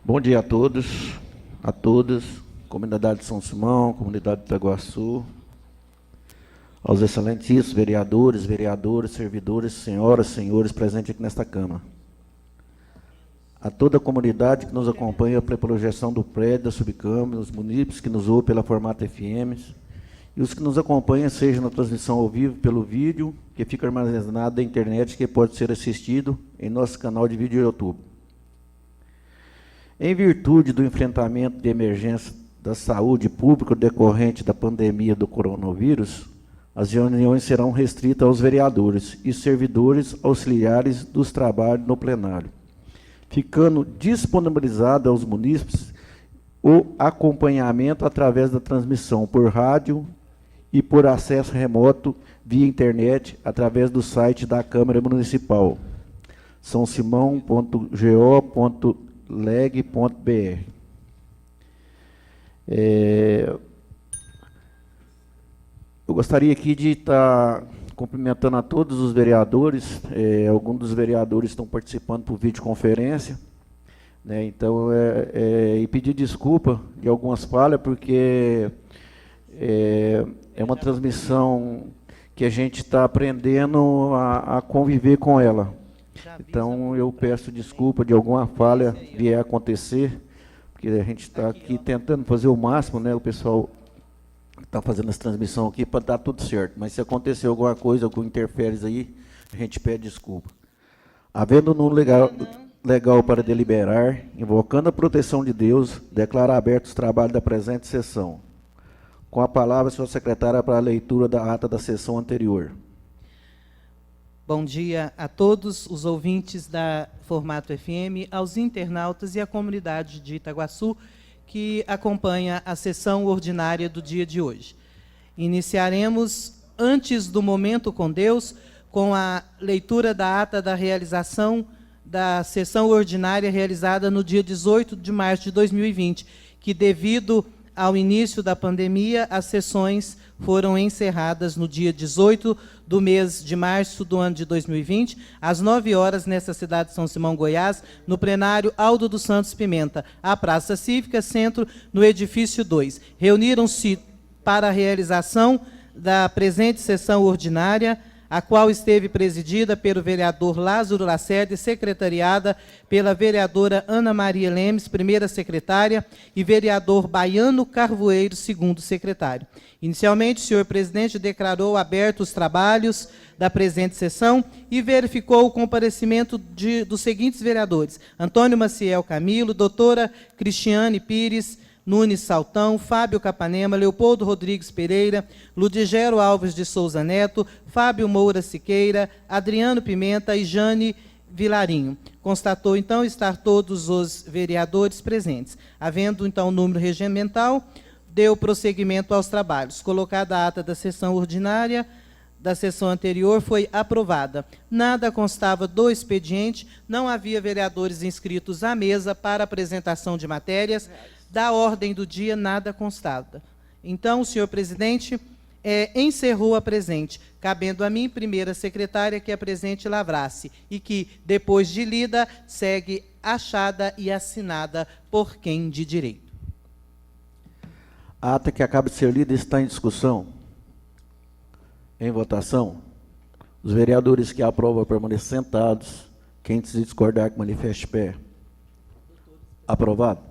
Bom dia a todos, a todas, comunidade de São Simão, comunidade de Itaguaçu, aos excelentíssimos vereadores, vereadoras, servidores, senhoras, senhores presentes aqui nesta Câmara. A toda a comunidade que nos acompanha pela gestão do prédio, da subcâmara, os munícipes que nos ouvem pela Formato FM, e os que nos acompanham, seja na transmissão ao vivo, pelo vídeo, que fica armazenado na internet, que pode ser assistido em nosso canal de vídeo no YouTube. Em virtude do enfrentamento de emergência da saúde pública decorrente da pandemia do coronavírus, as reuniões serão restritas aos vereadores e servidores auxiliares dos trabalhos no plenário, ficando disponibilizado aos munícipes o acompanhamento através da transmissão por rádio e por acesso remoto via internet através do site da Câmara Municipal, sãosimão.go.leg.br. Eu gostaria aqui de estar cumprimentando a todos os vereadores. Alguns dos vereadores estão participando por videoconferência, né? Então, e pedir desculpa de algumas falhas, porque é uma transmissão que a gente está aprendendo a conviver com ela. Então, eu peço desculpa de alguma falha vier a acontecer, porque a gente está aqui tentando fazer o máximo, né? O pessoal está fazendo essa transmissão aqui para dar tudo certo. Mas se acontecer alguma coisa, algum interferes aí, a gente pede desculpa. Havendo um legal para deliberar, invocando a proteção de Deus, declaro abertos os trabalhos da presente sessão. Com a palavra, senhora secretária, para a leitura da ata da sessão anterior. Bom dia a todos os ouvintes da Formato FM, aos internautas e à comunidade de Itaguaçu que acompanha a sessão ordinária do dia de hoje. Iniciaremos, antes do momento com Deus, com a leitura da ata da realização da sessão ordinária realizada no dia 18 de março de 2020, que, devido ao início da pandemia, as sessões foram encerradas no dia 18 do mês de março do ano de 2020, às 9 horas, nessa cidade de São Simão, Goiás, no plenário Aldo dos Santos Pimenta, a Praça Cívica, centro, no edifício 2. Reuniram-se para a realização da presente sessão ordinária, a qual esteve presidida pelo vereador Lázaro Lacerda e secretariada pela vereadora Ana Maria Lemes, primeira secretária, e vereador Baiano Carvoeiro, segundo secretário. Inicialmente, o senhor presidente declarou abertos os trabalhos da presente sessão e verificou o comparecimento dos seguintes vereadores: Antônio Maciel Camilo, doutora Cristiane Pires Nunes Saltão, Fábio Capanema, Leopoldo Rodrigues Pereira, Ludigero Alves de Souza Neto, Fábio Moura Siqueira, Adriano Pimenta e Jane Vilarinho. Constatou, então, estar todos os vereadores presentes. Havendo, então, o número regimental, deu prosseguimento aos trabalhos. Colocada a ata da sessão ordinária da sessão anterior, foi aprovada. Nada constava do expediente, não havia vereadores inscritos à mesa para apresentação de matérias. Da ordem do dia, nada constava. Então, o senhor presidente encerrou a presente, cabendo a mim, primeira secretária, que a presente lavrasse, e que, depois de lida, segue achada e assinada por quem de direito. A ata que acaba de ser lida está em discussão. Em votação. Os vereadores que aprovam permaneçam sentados. Quem discordar, que manifeste pé. Aprovado.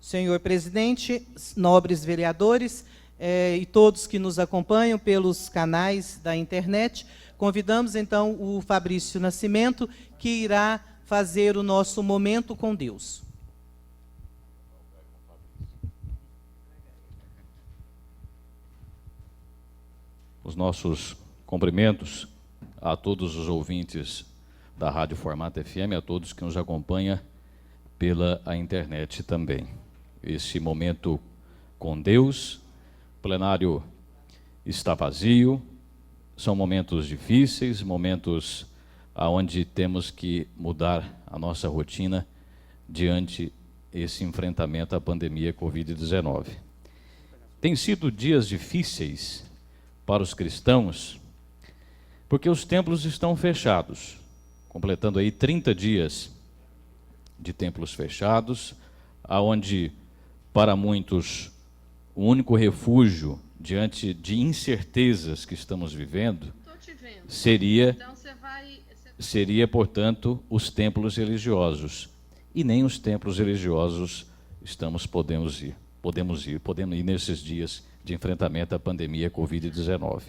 Senhor presidente, nobres vereadores e todos que nos acompanham pelos canais da internet, convidamos então o Fabrício Nascimento, que irá fazer o nosso momento com Deus. Os nossos cumprimentos a todos os ouvintes da Rádio Formato FM, a todos que nos acompanham pela internet também. Esse momento com Deus, o plenário está vazio, são momentos difíceis, momentos onde temos que mudar a nossa rotina diante esse enfrentamento à pandemia Covid-19. Tem sido dias difíceis para os cristãos, porque os templos estão fechados, completando aí 30 dias de templos fechados, aonde para muitos o único refúgio diante de incertezas que estamos vivendo seria, portanto, os templos religiosos. E nem os templos religiosos podemos ir nesses dias de enfrentamento à pandemia Covid-19.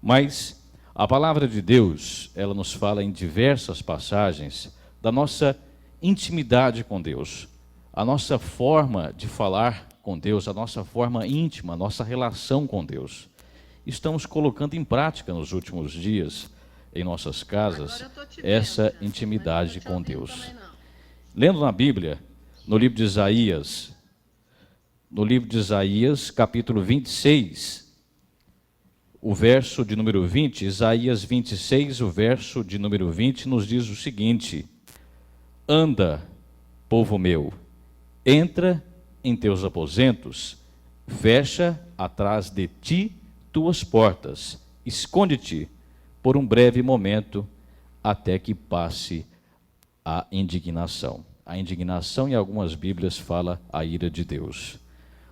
Mas a palavra de Deus, ela nos fala em diversas passagens da nossa intimidade com Deus, a nossa forma de falar com Deus, a nossa forma íntima, a nossa relação com Deus. Estamos colocando em prática nos últimos dias, em nossas casas, essa intimidade com Deus. Lendo na Bíblia, no livro de Isaías, capítulo 26, o verso de número 20, Isaías 26, o verso de número 20, nos diz o seguinte: anda, povo meu, entra em teus aposentos, fecha atrás de ti tuas portas, esconde-te por um breve momento, até que passe a indignação. A indignação, em algumas Bíblias, fala a ira de Deus.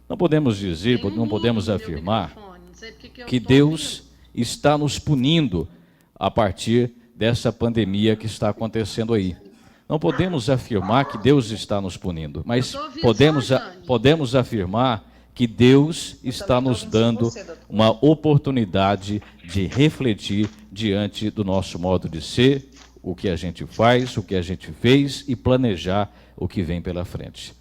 Não podemos dizer, não podemos afirmar que Deus está nos punindo a partir dessa pandemia que está acontecendo aí. Não podemos afirmar que Deus está nos punindo, mas podemos afirmar que Deus está nos dando uma oportunidade de refletir diante do nosso modo de ser, o que a gente faz, o que a gente fez e planejar o que vem pela frente.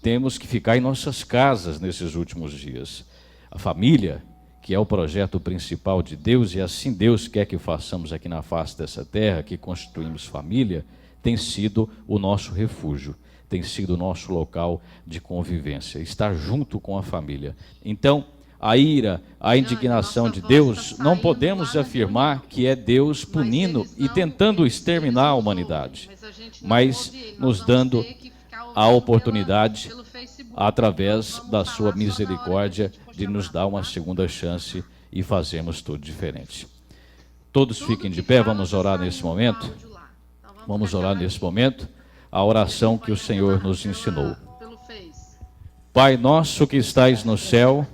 Temos que ficar em nossas casas nesses últimos dias. A família, que é o projeto principal de Deus, e assim Deus quer que façamos aqui na face dessa terra, que constituímos família, tem sido o nosso refúgio, tem sido o nosso local de convivência, estar junto com a família. Então, a ira, a indignação de Deus, não podemos afirmar que é Deus punindo e tentando exterminar a humanidade, mas nos dando a oportunidade, através da sua misericórdia, de nos dar uma segunda chance e fazermos tudo diferente. Todos fiquem de pé, vamos orar nesse momento. Vamos orar nesse momento a oração que o Senhor nos ensinou. Pai nosso que estais no céu,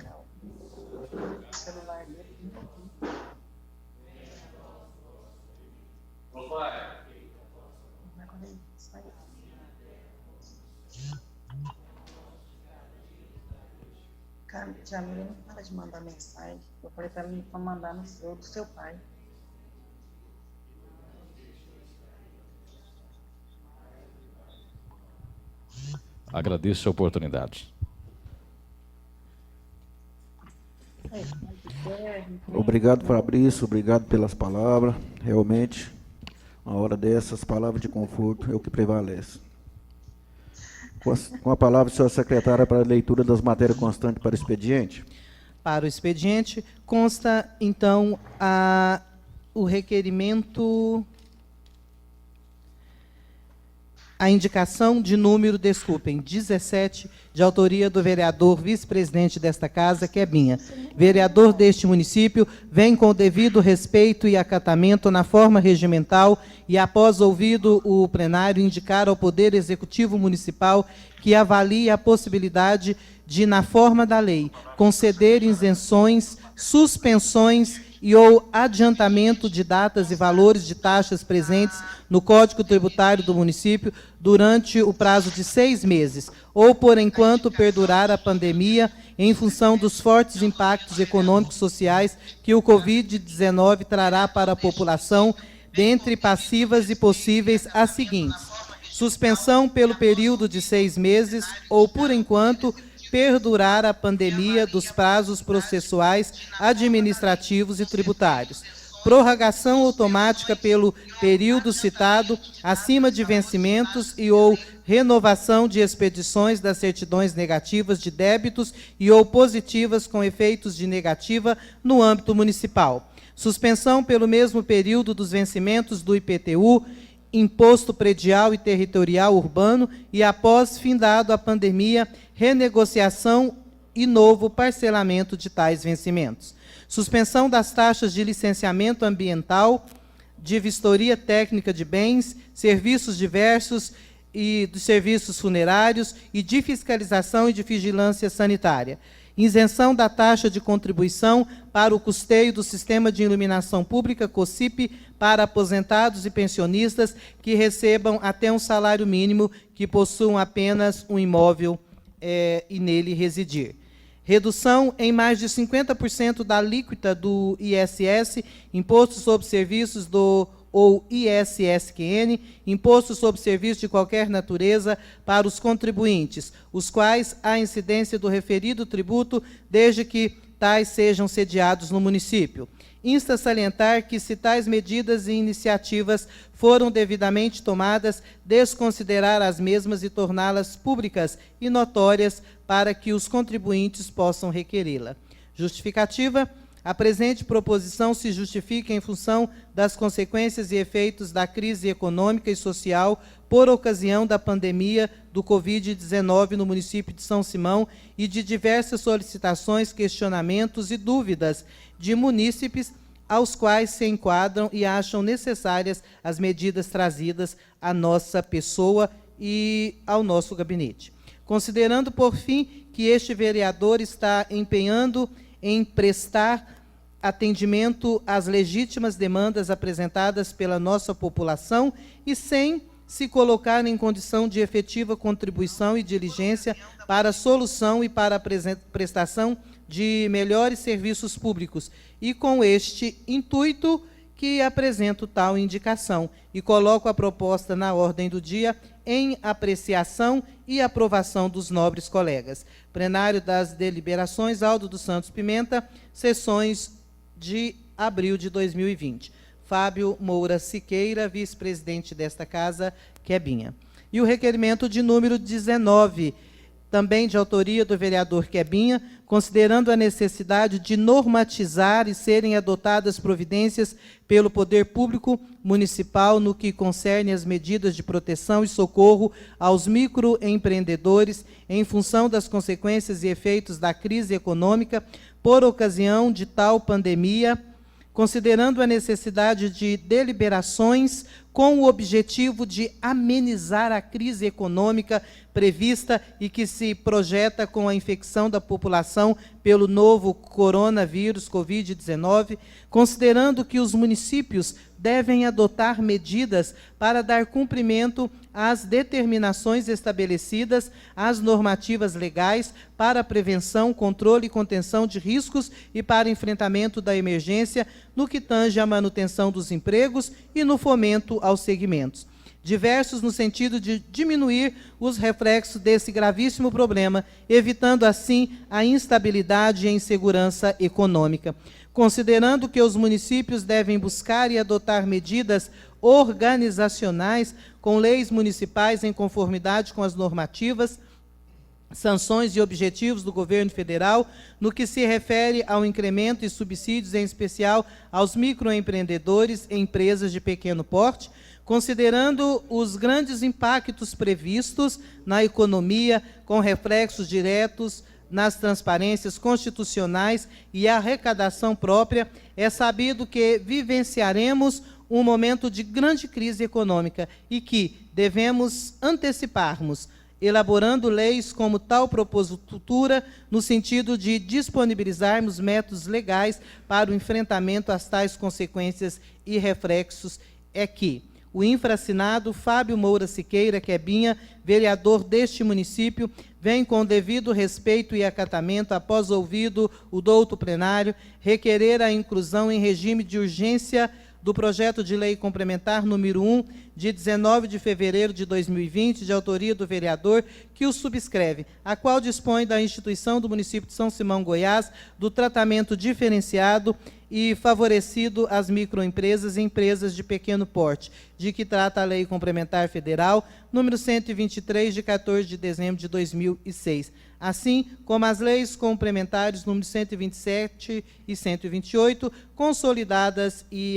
Jamila não para de mandar mensagem. Eu falei para mim para mandar no do seu pai. agradeço a oportunidade. Obrigado, Fabrício, obrigado pelas palavras. Realmente, uma hora dessas, palavras de conforto é o que prevalece. Com a palavra, senhora secretária, para a leitura das matérias constantes para o expediente. Para o expediente, consta, então, o requerimento, a indicação de número, 17, de autoria do vereador vice-presidente desta casa, Quebinha. Vereador deste município, vem com o devido respeito e acatamento na forma regimental e, após ouvido o plenário, indicar ao Poder Executivo Municipal que avalie a possibilidade de, na forma da lei, conceder isenções, suspensões e ou adiantamento de datas e valores de taxas presentes no Código Tributário do município durante o prazo de 6 meses, ou por enquanto perdurar a pandemia, em função dos fortes impactos econômicos e sociais que o Covid-19 trará para a população, dentre passivas e possíveis as seguintes: suspensão pelo período de 6 meses, ou por enquanto perdurar a pandemia dos prazos processuais, administrativos e tributários. Prorrogação automática pelo período citado acima de vencimentos e ou renovação de expedições das certidões negativas de débitos e ou positivas com efeitos de negativa no âmbito municipal. Suspensão pelo mesmo período dos vencimentos do IPTU, Imposto Predial e Territorial Urbano, e após findado a pandemia, renegociação e novo parcelamento de tais vencimentos. Suspensão das taxas de licenciamento ambiental, de vistoria técnica de bens, serviços diversos e dos serviços funerários e de fiscalização e de vigilância sanitária. Isenção da taxa de contribuição para o custeio do Sistema de Iluminação Pública, COSIP, para aposentados e pensionistas que recebam até um salário mínimo, que possuam apenas um imóvel e nele residir. Redução em mais de 50% da alíquota do ISS, Imposto sobre Serviços ou ISSQN, Imposto sobre Serviços de qualquer natureza, para os contribuintes, os quais há incidência do referido tributo, desde que tais sejam sediados no município. Insta a salientar que, se tais medidas e iniciativas foram devidamente tomadas, desconsiderar as mesmas e torná-las públicas e notórias para que os contribuintes possam requerê-la. Justificativa. A presente proposição se justifica em função das consequências e efeitos da crise econômica e social por ocasião da pandemia do Covid-19 no município de São Simão e de diversas solicitações, questionamentos e dúvidas de munícipes aos quais se enquadram e acham necessárias as medidas trazidas à nossa pessoa e ao nosso gabinete. Considerando, por fim, que este vereador está empenhando em prestar atendimento às legítimas demandas apresentadas pela nossa população e sem se colocar em condição de efetiva contribuição e diligência para a solução e para a prestação de melhores serviços públicos, e com este intuito que apresento tal indicação e coloco a proposta na ordem do dia em apreciação e aprovação dos nobres colegas. Plenário das deliberações, Aldo dos Santos Pimenta, sessões de abril de 2020. Fábio Moura Siqueira, vice-presidente desta casa, Quebinha. E o requerimento de número 19, também de autoria do vereador Quebinha, considerando a necessidade de normatizar e serem adotadas providências pelo poder público municipal no que concerne as medidas de proteção e socorro aos microempreendedores em função das consequências e efeitos da crise econômica por ocasião de tal pandemia, considerando a necessidade de deliberações com o objetivo de amenizar a crise econômica prevista e que se projeta com a infecção da população pelo novo coronavírus, Covid-19, considerando que os municípios devem adotar medidas para dar cumprimento às determinações estabelecidas, às normativas legais para a prevenção, controle e contenção de riscos e para enfrentamento da emergência, no que tange à manutenção dos empregos e no fomento aos segmentos diversos, no sentido de diminuir os reflexos desse gravíssimo problema, evitando assim a instabilidade e a insegurança econômica. Considerando que os municípios devem buscar e adotar medidas organizacionais com leis municipais em conformidade com as normativas, sanções e objetivos do governo federal, no que se refere ao incremento e subsídios, em especial aos microempreendedores e empresas de pequeno porte, considerando os grandes impactos previstos na economia, com reflexos diretos nas transparências constitucionais e arrecadação própria, é sabido que vivenciaremos um momento de grande crise econômica e que devemos anteciparmos, elaborando leis como tal propositura, no sentido de disponibilizarmos métodos legais para o enfrentamento às tais consequências e reflexos, é que o infraassinado Fábio Moura Siqueira Quebinha, vereador deste município, vem com devido respeito e acatamento, após ouvido o douto plenário, requerer a inclusão em regime de urgência do projeto de lei complementar número 1, de 19 de fevereiro de 2020, de autoria do vereador, que o subscreve, a qual dispõe da instituição do município de São Simão, Goiás, do tratamento diferenciado e favorecido às microempresas e empresas de pequeno porte, de que trata a Lei Complementar Federal, número 123, de 14 de dezembro de 2006, assim como as leis complementares número 127 e 128, consolidadas e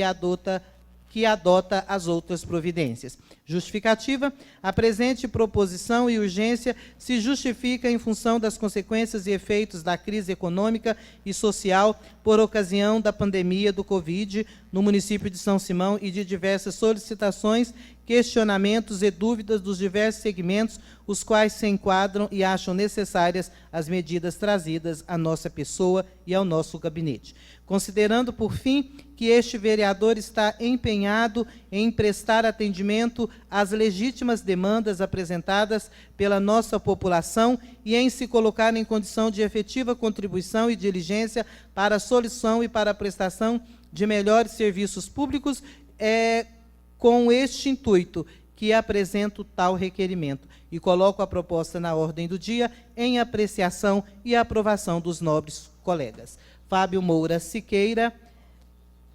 que adota as outras providências. Justificativa. A presente proposição e urgência se justifica em função das consequências e efeitos da crise econômica e social por ocasião da pandemia do Covid no município de São Simão e de diversas solicitações, questionamentos e dúvidas dos diversos segmentos, os quais se enquadram e acham necessárias as medidas trazidas à nossa pessoa e ao nosso gabinete. Considerando, por fim, que este vereador está empenhado em prestar atendimento às legítimas demandas apresentadas pela nossa população e em se colocar em condição de efetiva contribuição e diligência para a solução e para a prestação de melhores serviços públicos, com este intuito que apresento tal requerimento e coloco a proposta na ordem do dia em apreciação e aprovação dos nobres colegas. Fábio Moura Siqueira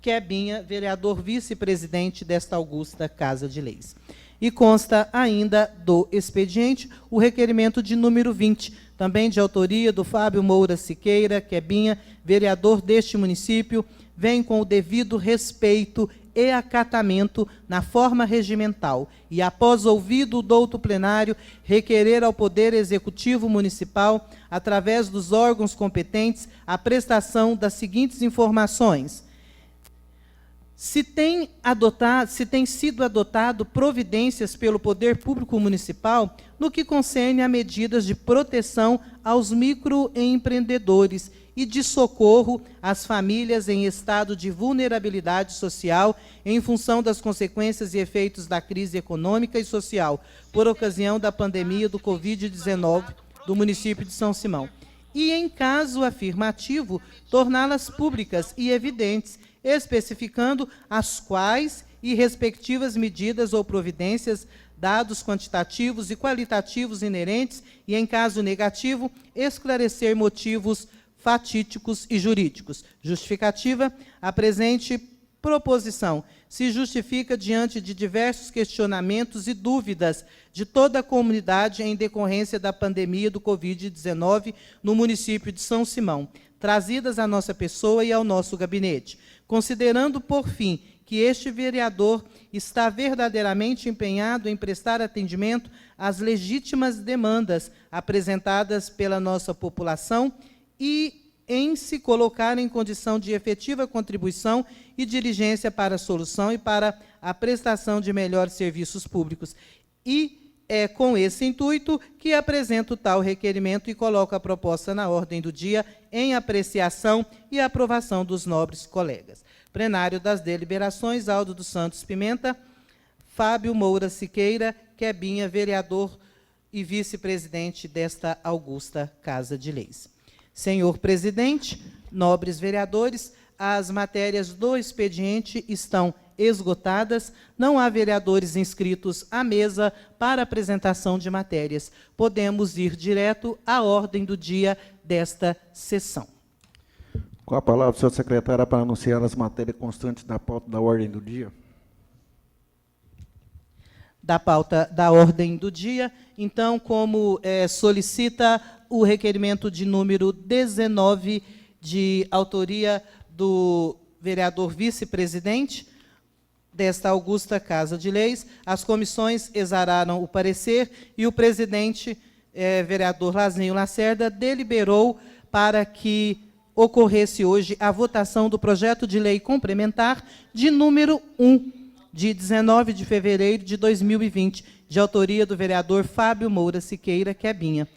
Quebinha, vereador vice-presidente desta augusta Casa de Leis. E consta ainda do expediente o requerimento de número 20, também de autoria do Fábio Moura Siqueira Quebinha, vereador deste município, vem com o devido respeito e acatamento na forma regimental e, após ouvido o douto plenário, requerer ao Poder Executivo Municipal, através dos órgãos competentes, a prestação das seguintes informações. Se tem sido adotado providências pelo Poder Público Municipal no que concerne a medidas de proteção aos microempreendedores e de socorro às famílias em estado de vulnerabilidade social em função das consequências e efeitos da crise econômica e social por ocasião da pandemia do Covid-19 do município de São Simão. E, em caso afirmativo, torná-las públicas e evidentes, especificando as quais e respectivas medidas ou providências, dados quantitativos e qualitativos inerentes e, em caso negativo, esclarecer motivos fatídicos e jurídicos. Justificativa: a presente proposição se justifica diante de diversos questionamentos e dúvidas de toda a comunidade em decorrência da pandemia do Covid-19 no município de São Simão, trazidas à nossa pessoa e ao nosso gabinete. Considerando, por fim, que este vereador está verdadeiramente empenhado em prestar atendimento às legítimas demandas apresentadas pela nossa população e em se colocar em condição de efetiva contribuição e diligência para a solução e para a prestação de melhores serviços públicos. E é com esse intuito que apresento tal requerimento e coloco a proposta na ordem do dia em apreciação e aprovação dos nobres colegas. Plenário das deliberações, Aldo dos Santos Pimenta, Fábio Moura Siqueira Quebinha, vereador e vice-presidente desta augusta Casa de Leis. Senhor presidente, nobres vereadores, as matérias do expediente estão esgotadas, não há vereadores inscritos à mesa para apresentação de matérias. Podemos ir direto à ordem do dia desta sessão. Com a palavra, senhor secretário, para anunciar as matérias constantes da pauta da ordem do dia. Da pauta da ordem do dia, então, como solicita o requerimento de número 19, de autoria do vereador vice-presidente desta augusta Casa de Leis, as comissões exararam o parecer e o presidente, vereador Lazinho Lacerda, deliberou para que ocorresse hoje a votação do projeto de lei complementar de número 1, de 19 de fevereiro de 2020, de autoria do vereador Fábio Moura Siqueira Quebinha.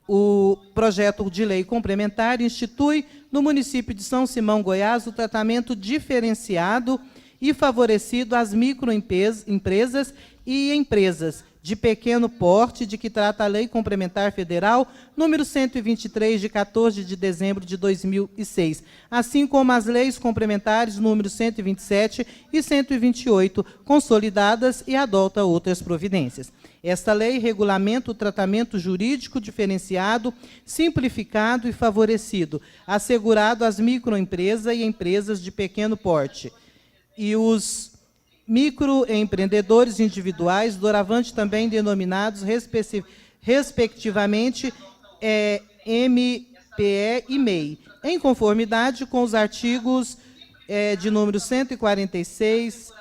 O projeto de lei complementar institui no município de São Simão, Goiás, o tratamento diferenciado e favorecido às microempresas e empresas de pequeno porte, de que trata a Lei Complementar Federal número 123, de 14 de dezembro de 2006, assim como as leis complementares número 127 e 128, consolidadas, e adota outras providências. Esta lei regulamenta o tratamento jurídico diferenciado, simplificado e favorecido, assegurado às microempresas e empresas de pequeno porte, e os microempreendedores individuais, doravante também denominados, respectivamente, MPE e MEI, em conformidade com os artigos de número 146,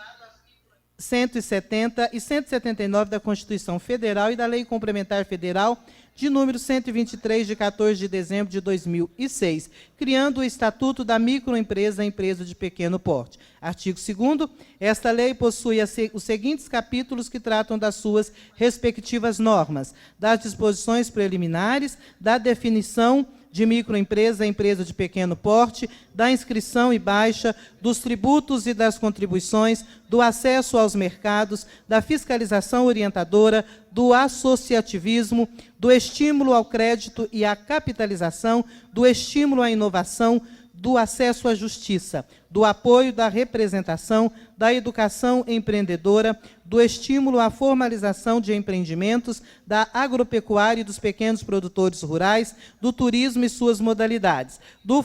170 e 179 da Constituição Federal e da Lei Complementar Federal de número 123, de 14 de dezembro de 2006, criando o Estatuto da Microempresa, Empresa de Pequeno Porte. Artigo 2º, esta lei possui os seguintes capítulos que tratam das suas respectivas normas: das disposições preliminares, da definição de microempresa, empresa de pequeno porte, da inscrição e baixa, dos tributos e das contribuições, do acesso aos mercados, da fiscalização orientadora, do associativismo, do estímulo ao crédito e à capitalização, do estímulo à inovação, do acesso à justiça, do apoio da representação, da educação empreendedora, do estímulo à formalização de empreendimentos, da agropecuária e dos pequenos produtores rurais, do turismo e suas modalidades, do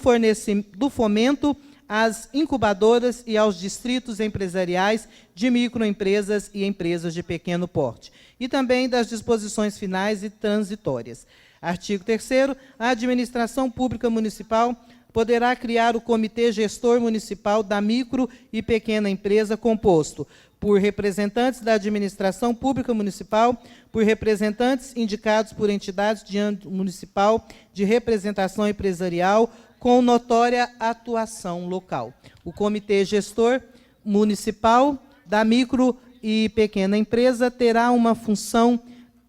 fomento às incubadoras e aos distritos empresariais de microempresas e empresas de pequeno porte, e também das disposições finais e transitórias. Artigo 3º, a administração pública municipal poderá criar o Comitê Gestor Municipal da Micro e Pequena Empresa, composto por representantes da administração pública municipal, por representantes indicados por entidades de âmbito municipal de representação empresarial, com notória atuação local. O Comitê Gestor Municipal da Micro e Pequena Empresa terá uma função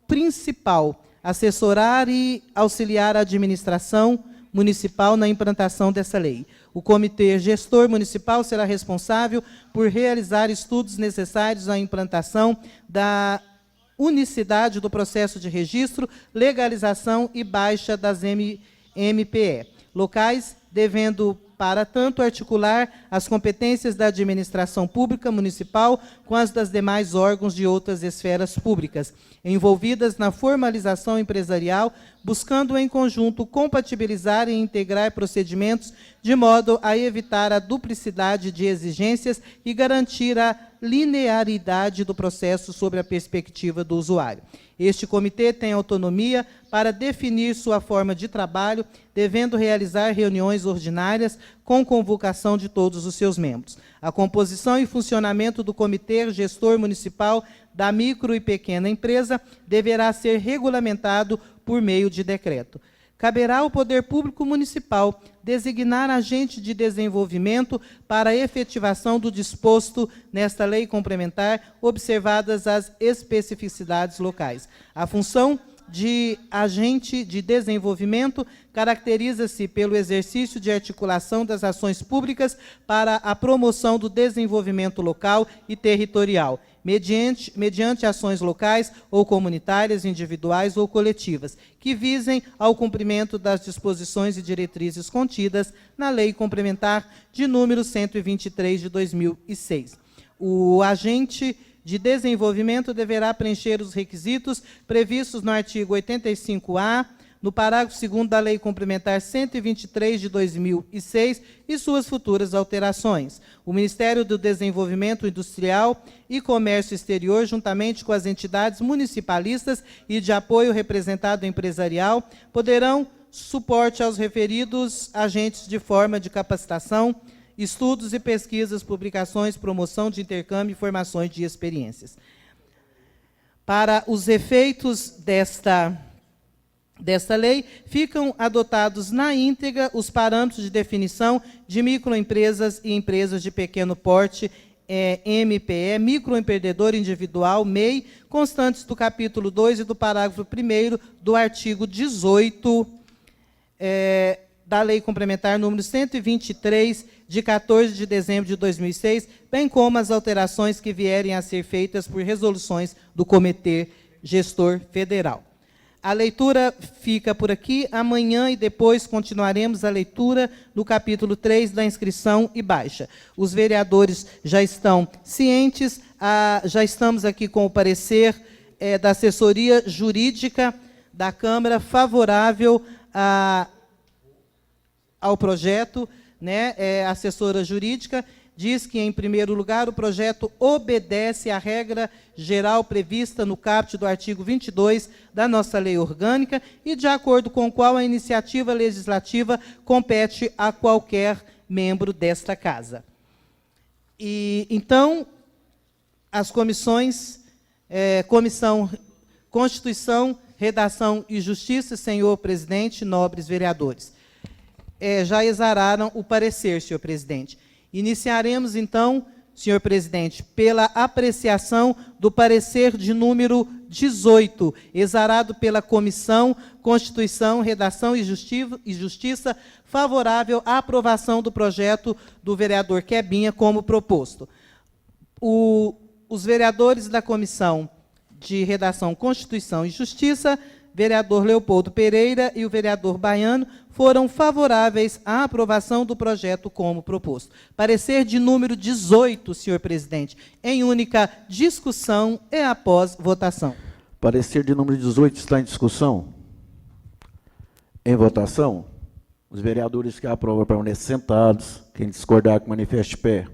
principal: assessorar e auxiliar a administração municipal na implantação dessa lei. O Comitê Gestor Municipal será responsável por realizar estudos necessários à implantação da unicidade do processo de registro, legalização e baixa das MPE locais, devendo, para tanto, articular as competências da administração pública municipal com as das demais órgãos de outras esferas públicas, envolvidas na formalização empresarial, buscando, em conjunto, compatibilizar e integrar procedimentos de modo a evitar a duplicidade de exigências e garantir a linearidade do processo sob a perspectiva do usuário. Este comitê tem autonomia para definir sua forma de trabalho, devendo realizar reuniões ordinárias com convocação de todos os seus membros. A composição e funcionamento do Comitê Gestor Municipal da Micro e Pequena Empresa deverá ser regulamentado por meio de decreto. Caberá ao Poder Público Municipal designar agente de desenvolvimento para a efetivação do disposto nesta lei complementar, observadas as especificidades locais. A função de agente de desenvolvimento caracteriza-se pelo exercício de articulação das ações públicas para a promoção do desenvolvimento local e territorial, mediante ações locais ou comunitárias, individuais ou coletivas, que visem ao cumprimento das disposições e diretrizes contidas na Lei Complementar de número 123 de 2006. O agente de desenvolvimento deverá preencher os requisitos previstos no artigo 85-A, no parágrafo 2º da Lei Complementar 123 de 2006 e suas futuras alterações. O Ministério do Desenvolvimento Industrial e Comércio Exterior, juntamente com as entidades municipalistas e de apoio representado empresarial, poderão suporte aos referidos agentes de forma de capacitação, estudos e pesquisas, publicações, promoção de intercâmbio, informações de experiências. Para os efeitos desta lei, ficam adotados na íntegra os parâmetros de definição de microempresas e empresas de pequeno porte, MPE, microempreendedor individual, MEI, constantes do capítulo 2 e do parágrafo 1º do artigo 18 da Lei Complementar número 123, de 14 de dezembro de 2006, bem como as alterações que vierem a ser feitas por resoluções do Comitê Gestor Federal. A leitura fica por aqui. Amanhã e depois continuaremos a leitura do capítulo 3 da inscrição e baixa. Os vereadores já estão cientes, já estamos aqui com o parecer da assessoria jurídica da Câmara favorável ao projeto, né? A assessora jurídica diz que, em primeiro lugar, o projeto obedece à regra geral prevista no caput do artigo 22 da nossa lei orgânica e de acordo com o qual a iniciativa legislativa compete a qualquer membro desta casa. E, então, as comissões, Comissão Constituição, Redação e Justiça, senhor presidente, nobres vereadores. Já exararam o parecer, senhor presidente. Iniciaremos, então, senhor presidente, pela apreciação do parecer de número 18, exarado pela Comissão Constituição, Redação e Justiça, favorável à aprovação do projeto do vereador Quebinha como proposto. Os vereadores da Comissão de Redação, Constituição e Justiça, vereador Leopoldo Pereira e o vereador Baiano, foram favoráveis à aprovação do projeto como proposto. Parecer de número 18, senhor presidente, em única discussão e após votação. Parecer de número 18 está em discussão. Em votação, os vereadores que aprovam permanecem sentados. Quem discordar, que manifeste pé.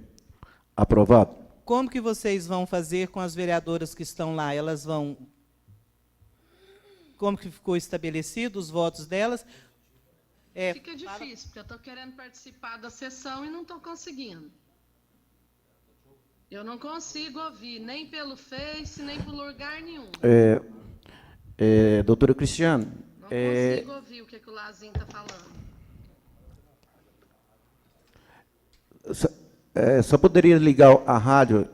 Aprovado. Como que vocês vão fazer com as vereadoras que estão lá? Elas vão... Como que ficou estabelecido os votos delas? Fica difícil, porque eu estou querendo participar da sessão e não estou conseguindo. Eu não consigo ouvir, nem pelo Face, nem por lugar nenhum. Doutora Cristiane... Não consigo ouvir o que o Lazinho está falando. Só poderia ligar a rádio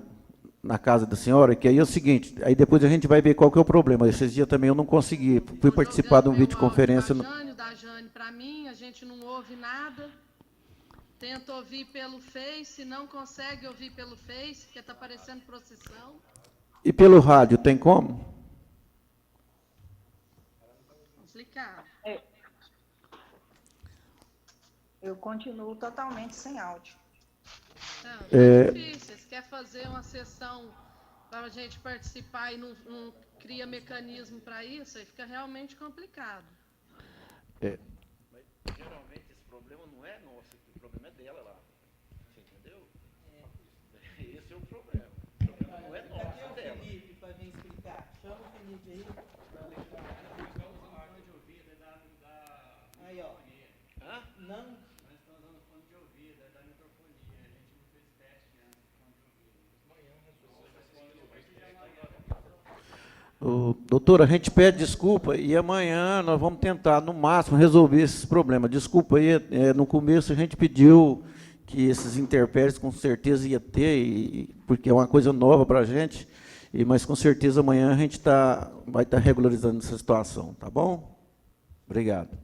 na casa da senhora, que aí é o seguinte, aí depois a gente vai ver qual que é o problema. Esses dias também eu não consegui, fui participar de uma videoconferência... Da Jane para mim, a gente não ouve nada. Tenta ouvir pelo Face, não consegue ouvir pelo Face, porque está parecendo procissão. E pelo rádio, tem como? Complicado. Eu continuo totalmente sem áudio. Não, é difícil. Vocês querem fazer uma sessão para a gente participar e não cria mecanismo para isso, aí fica realmente complicado. Mas, geralmente, esse problema não é nosso, o problema é dela lá. Você entendeu? Esse é o problema. O problema não é nosso, é dela. Felipe, para vir explicar. Chama o Felipe aí. Aí, ó. Não. Nós estamos usando fone de ouvido, é da microfonia. A gente não fez teste antes de fone de ouvido. Doutora, a gente pede desculpa e amanhã nós vamos tentar, no máximo, resolver esses problemas. Desculpa aí, no começo a gente pediu que esses intempéries com certeza ia ter, porque é uma coisa nova para a gente, mas com certeza amanhã a gente vai estar regularizando essa situação, tá bom? Obrigado.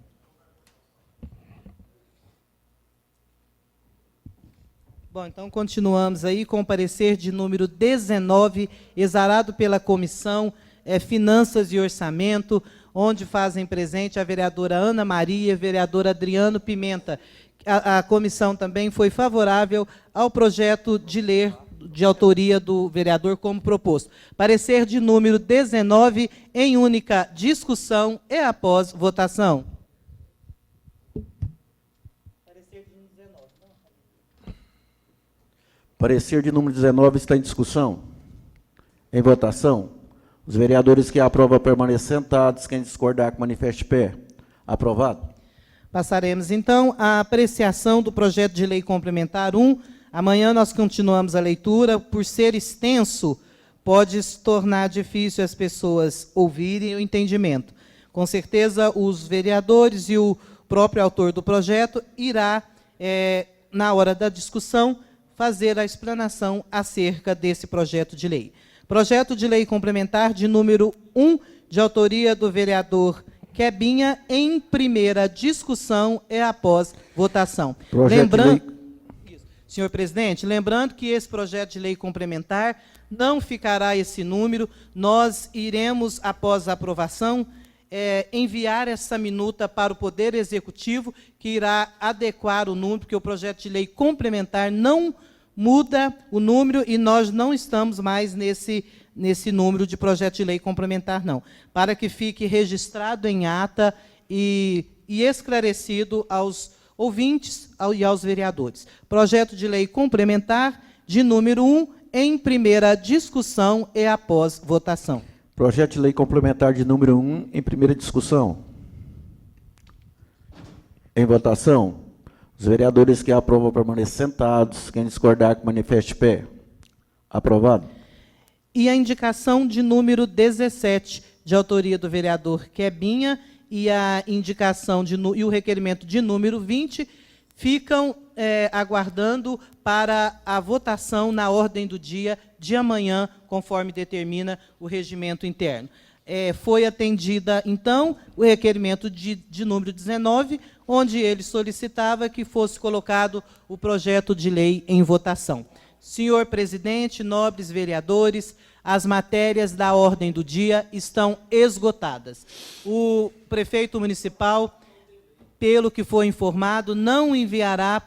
Bom, então continuamos aí com o parecer de número 19, exarado pela Comissão Finanças e Orçamento, onde fazem presente a vereadora Ana Maria e o vereador Adriano Pimenta. A comissão também foi favorável ao projeto de lei de autoria do vereador como proposto. Parecer de número 19, em única discussão e após votação. Parecer de número 19 está em discussão. Em votação, os vereadores que aprovam permanecem sentados. Quem discordar, que manifeste pé. Aprovado. Passaremos, então, à apreciação do projeto de lei complementar 1. Amanhã nós continuamos a leitura. Por ser extenso, pode se tornar difícil as pessoas ouvirem o entendimento. Com certeza, os vereadores e o próprio autor do projeto irá, na hora da discussão, fazer a explanação acerca desse projeto de lei. Projeto de lei complementar de número 1, de autoria do vereador Quebinha, em primeira discussão e após votação. Senhor presidente, lembrando que esse projeto de lei complementar não ficará esse número, nós iremos, após a aprovação, enviar essa minuta para o Poder Executivo, que irá adequar o número, porque o projeto de lei complementar não muda o número e nós não estamos mais nesse número de projeto de lei complementar, não. Para que fique registrado em ata e esclarecido aos ouvintes e aos vereadores. Projeto de lei complementar de número 1, em primeira discussão e após votação. Projeto de lei complementar de número 1, em primeira discussão. Em votação, os vereadores que aprovam permanecem sentados. Quem discordar, que manifeste pé. Aprovado. E a indicação de número 17, de autoria do vereador Quebinha, e a indicação e o requerimento de número 20 ficam aguardando para a votação na ordem do dia de amanhã, conforme determina o regimento interno. Foi atendida, então, o requerimento de número 19, onde ele solicitava que fosse colocado o projeto de lei em votação. Senhor presidente, nobres vereadores, as matérias da ordem do dia estão esgotadas. O prefeito municipal, pelo que foi informado, não enviará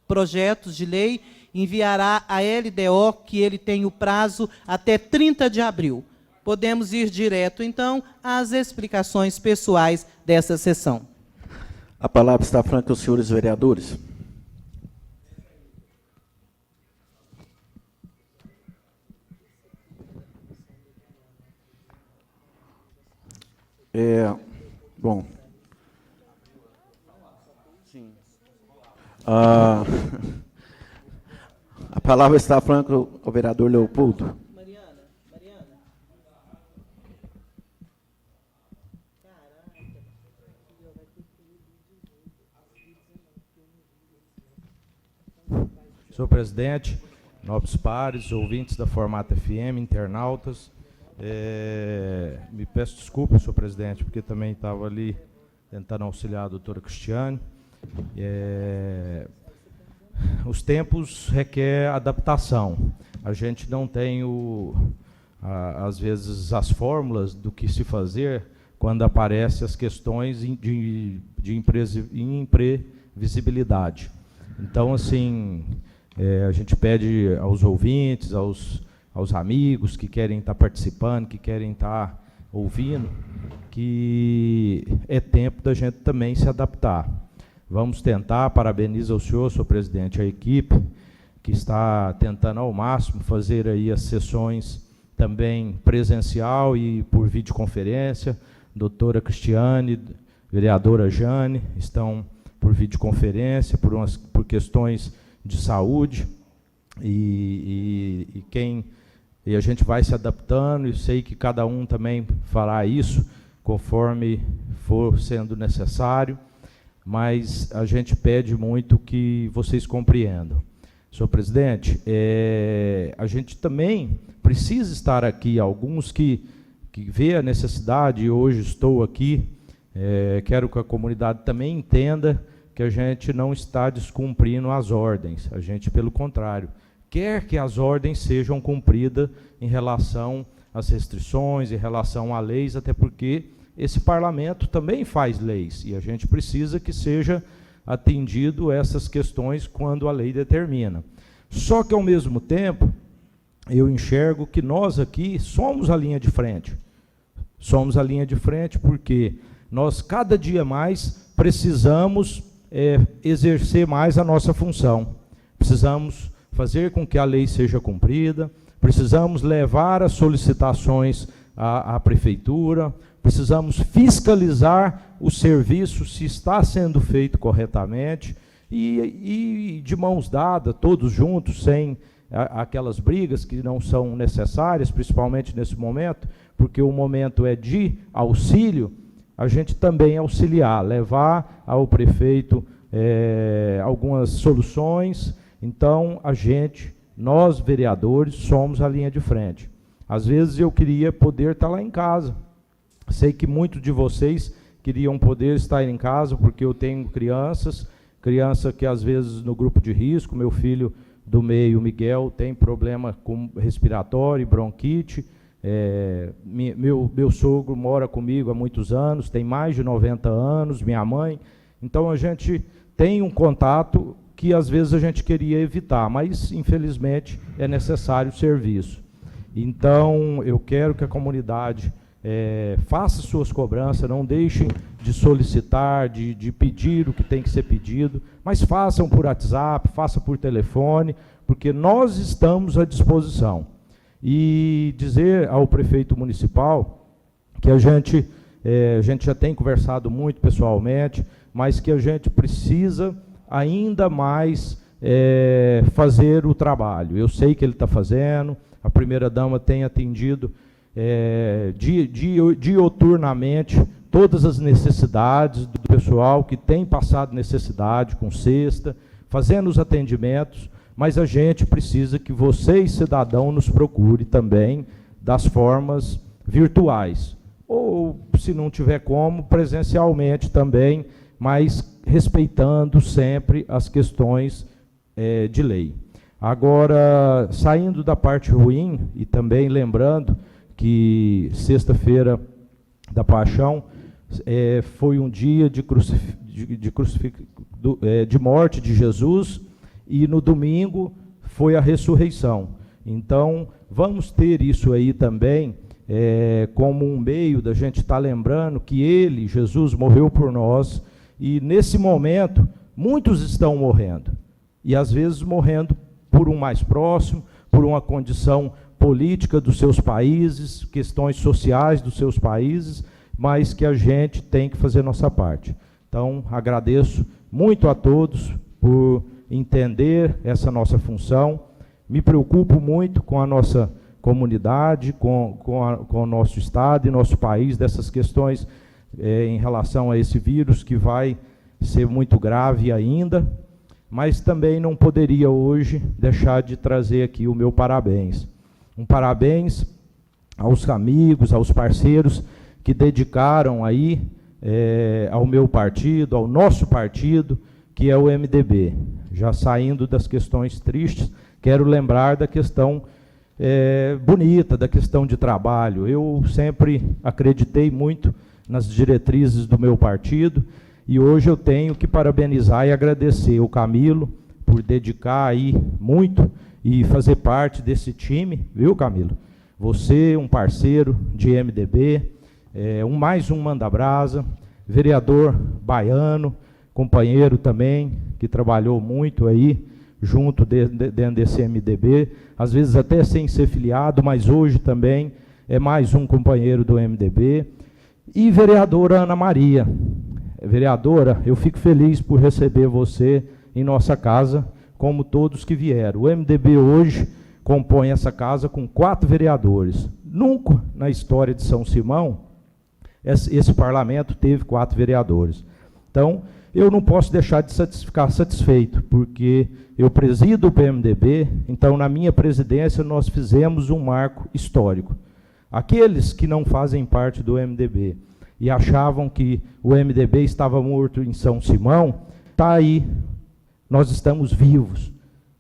projetos de lei, enviará a LDO, que ele tem o prazo até 30 de abril. Podemos ir direto, então, às explicações pessoais dessa sessão. A palavra está franca aos senhores vereadores. Bom. Sim. A palavra está franca ao vereador Leopoldo. Mariana. Senhor presidente, nobres pares, ouvintes da Formato FM, internautas, me peço desculpa, senhor presidente, porque também estava ali tentando auxiliar a doutora Cristiane. Os tempos requerem adaptação. A gente não tem, às vezes, as fórmulas do que se fazer quando aparecem as questões de imprevisibilidade. Então, assim, a gente pede aos ouvintes, aos amigos que querem estar participando, que querem estar ouvindo, que é tempo da gente também se adaptar. Vamos tentar, parabenizo ao senhor presidente, a equipe, que está tentando ao máximo fazer aí as sessões também presencial e por videoconferência. Doutora Cristiane, vereadora Jane, estão por videoconferência, por questões de saúde, e a gente vai se adaptando, e sei que cada um também fará isso conforme for sendo necessário, mas a gente pede muito que vocês compreendam. Senhor presidente, a gente também precisa estar aqui, alguns que vê a necessidade, e hoje estou aqui, quero que a comunidade também entenda que a gente não está descumprindo as ordens, a gente, pelo contrário, quer que as ordens sejam cumpridas em relação às restrições, em relação a leis, até porque esse parlamento também faz leis, e a gente precisa que seja atendido essas questões quando a lei determina. Só que, ao mesmo tempo, eu enxergo que nós aqui somos a linha de frente. Somos a linha de frente porque nós, cada dia mais, precisamos exercer mais a nossa função. Precisamos fazer com que a lei seja cumprida, precisamos levar as solicitações à prefeitura, precisamos fiscalizar o serviço se está sendo feito corretamente e de mãos dadas, todos juntos, sem aquelas brigas que não são necessárias, principalmente nesse momento, porque o momento é de auxílio, a gente também auxiliar, levar ao prefeito algumas soluções. Então, nós vereadores, somos a linha de frente. Às vezes eu queria poder estar lá em casa. Sei que muitos de vocês queriam poder estar em casa, porque eu tenho criança que às vezes no grupo de risco, meu filho do meio, Miguel, tem problema com respiratório, bronquite. Meu sogro mora comigo há muitos anos, tem mais de 90 anos, minha mãe. Então a gente tem um contato que às vezes a gente queria evitar, mas infelizmente é necessário o serviço. Então eu quero que a comunidade faça suas cobranças, não deixem de solicitar, de pedir o que tem que ser pedido, mas façam por WhatsApp, façam por telefone, porque nós estamos à disposição. E dizer ao prefeito municipal que a gente já tem conversado muito pessoalmente, mas que a gente precisa ainda mais fazer o trabalho. Eu sei que ele está fazendo, a primeira-dama tem atendido dioturnamente todas as necessidades do pessoal que tem passado necessidade com cesta, fazendo os atendimentos, mas a gente precisa que vocês, cidadão, nos procure também das formas virtuais, ou, se não tiver como, presencialmente também, mas respeitando sempre as questões de lei. Agora, saindo da parte ruim, e também lembrando que sexta-feira da Paixão foi um dia de morte de Jesus, e no domingo foi a ressurreição. Então, vamos ter isso aí também como um meio da gente estar lembrando que ele, Jesus, morreu por nós, e nesse momento muitos estão morrendo, e às vezes morrendo por um mais próximo, por uma condição política dos seus países, questões sociais dos seus países, mas que a gente tem que fazer nossa parte. Então, agradeço muito a todos por entender essa nossa função, me preocupo muito com a nossa comunidade, com o nosso estado e nosso país, dessas questões em relação a esse vírus que vai ser muito grave ainda, mas também não poderia hoje deixar de trazer aqui o meu parabéns. Um parabéns aos amigos, aos parceiros que dedicaram aí ao meu partido, ao nosso partido, que é o MDB. Já saindo das questões tristes, quero lembrar da questão bonita, da questão de trabalho. Eu sempre acreditei muito nas diretrizes do meu partido, e hoje eu tenho que parabenizar e agradecer o Camilo por dedicar aí muito e fazer parte desse time, viu, Camilo? Você, um parceiro de MDB, mais um manda-brasa, vereador baiano, companheiro também, que trabalhou muito aí, junto dentro desse MDB, às vezes até sem ser filiado, mas hoje também é mais um companheiro do MDB. E vereadora Ana Maria. Vereadora, eu fico feliz por receber você em nossa casa, como todos que vieram. O MDB hoje compõe essa casa com 4 vereadores. Nunca na história de São Simão esse parlamento teve 4 vereadores. Então, eu não posso deixar de ficar satisfeito, porque eu presido o PMDB, então na minha presidência nós fizemos um marco histórico. Aqueles que não fazem parte do MDB e achavam que o MDB estava morto em São Simão, está aí, nós estamos vivos,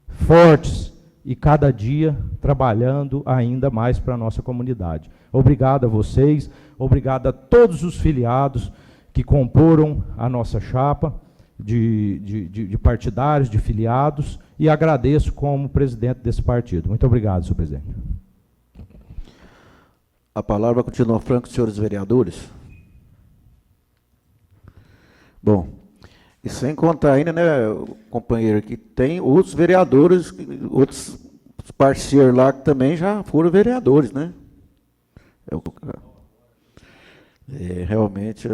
fortes, e cada dia trabalhando ainda mais para a nossa comunidade. Obrigado a vocês, obrigado a todos os filiados que comporam a nossa chapa de partidários, de filiados, e agradeço como presidente desse partido. Muito obrigado, senhor presidente. A palavra continua franca, senhores vereadores. Bom, e sem contar ainda, né, companheiro, que tem outros vereadores, outros parceiros lá que também já foram vereadores, né? Realmente,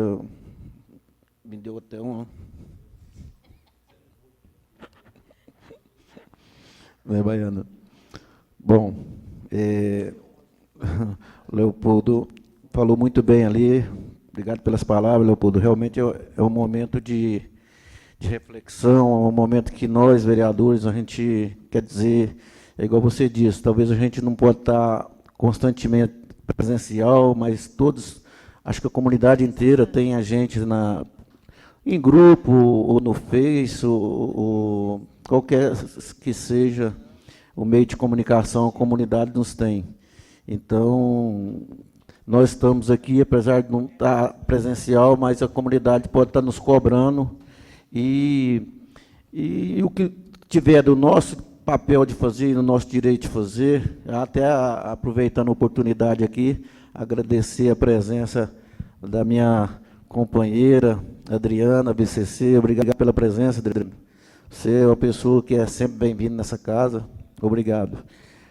me deu até um... Né, Baiano? Bom, Leopoldo falou muito bem ali. Obrigado pelas palavras, Leopoldo. Realmente é um momento de reflexão, é um momento que nós, vereadores, a gente quer dizer, é igual você disse, talvez a gente não pode estar constantemente presencial, mas todos, acho que a comunidade inteira tem a gente em grupo, ou no Face, ou qualquer que seja o meio de comunicação, a comunidade nos tem. Então, nós estamos aqui, apesar de não estar presencial, mas a comunidade pode estar nos cobrando, e o que tiver do nosso papel de fazer, do nosso direito de fazer, até aproveitando a oportunidade aqui, agradecer a presença da minha companheira, Adriana, BCC, obrigado pela presença, Adriana. Você é uma pessoa que é sempre bem-vinda nessa casa, obrigado.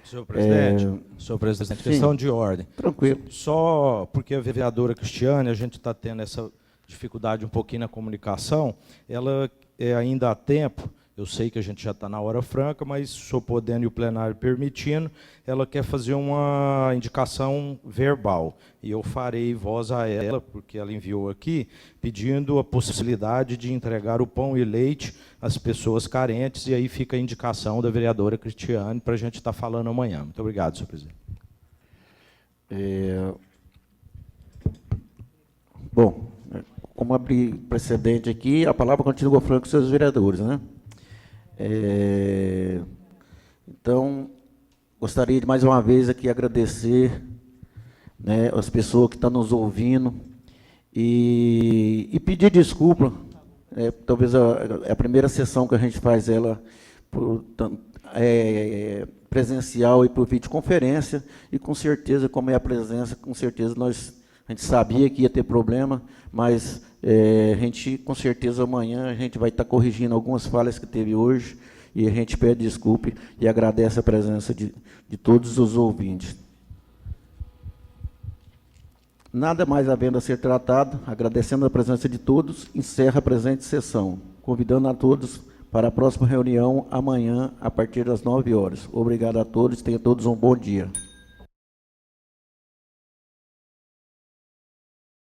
Senhor presidente, questão de ordem. Tranquilo. Só porque a vereadora Cristiane, a gente está tendo essa dificuldade um pouquinho na comunicação, ela ainda há tempo Eu sei que a gente já está na hora franca, mas o senhor podendo e o plenário permitindo, ela quer fazer uma indicação verbal. E eu farei voz a ela, porque ela enviou aqui, pedindo a possibilidade de entregar o pão e leite às pessoas carentes, e aí fica a indicação da vereadora Cristiane para a gente estar falando amanhã. Muito obrigado, senhor presidente. Bom, como abri precedente aqui, a palavra continua falando com os seus vereadores, né? Então, gostaria de mais uma vez aqui agradecer, né, as pessoas que estão nos ouvindo e pedir desculpa. Talvez a primeira sessão que a gente faz ela presencial e por videoconferência, e com certeza, como é a presença, com certeza a gente sabia que ia ter problema, mas a gente, com certeza, amanhã a gente vai estar corrigindo algumas falhas que teve hoje, e a gente pede desculpa e agradece a presença de todos os ouvintes. Nada mais havendo a ser tratado, agradecendo a presença de todos, encerra a presente sessão, convidando a todos para a próxima reunião amanhã, a partir das 9 horas. Obrigado a todos, tenham todos um bom dia.